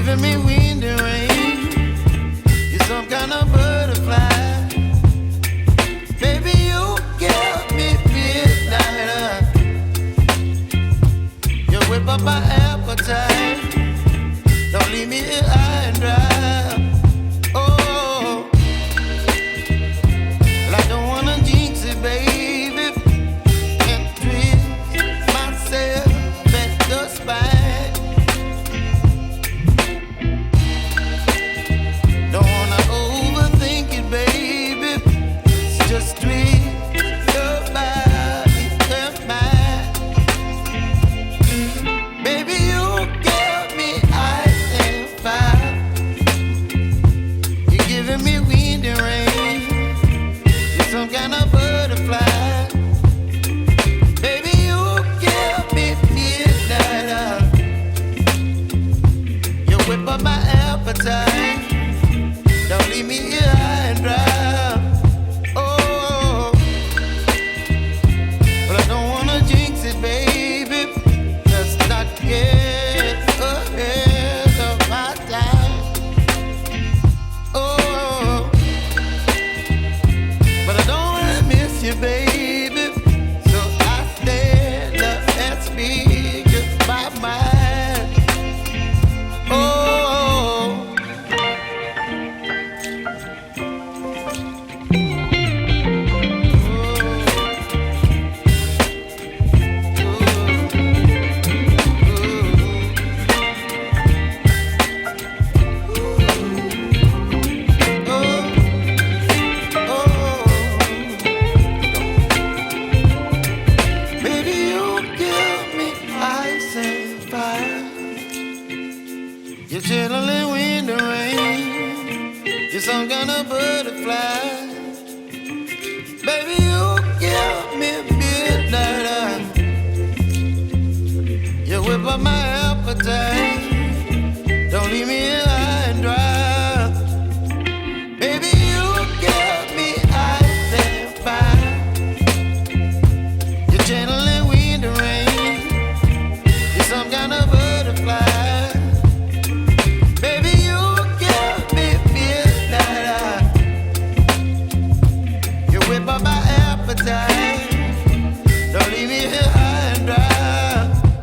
giving me wind and rain. You're some kind of butterfly. Baby, you give me midnight. You whip up my appetite. Don't leave me here high and dry. Oh, well, I don't wanna jinx it, baby, and twist myself at the spine. Don't wanna overthink it, baby. It's just twist your body and mine. Baby, you give me ice and fire. You're giving me wind and rain. You're some kind of butterfly. Baby, you give me midnight. You whip up my appetite. Don't leave me here high and dry. Oh, but I don't wanna jinx it, baby. Let's not get ahead of my time. Oh, but I don't wanna miss you, baby. So I stand up and speak my mind. Oh. Baby, you give me ice and fire. You're chilling wind and rain. You're some kind of butterfly. Baby, you give me midnight. You whip up my appetite.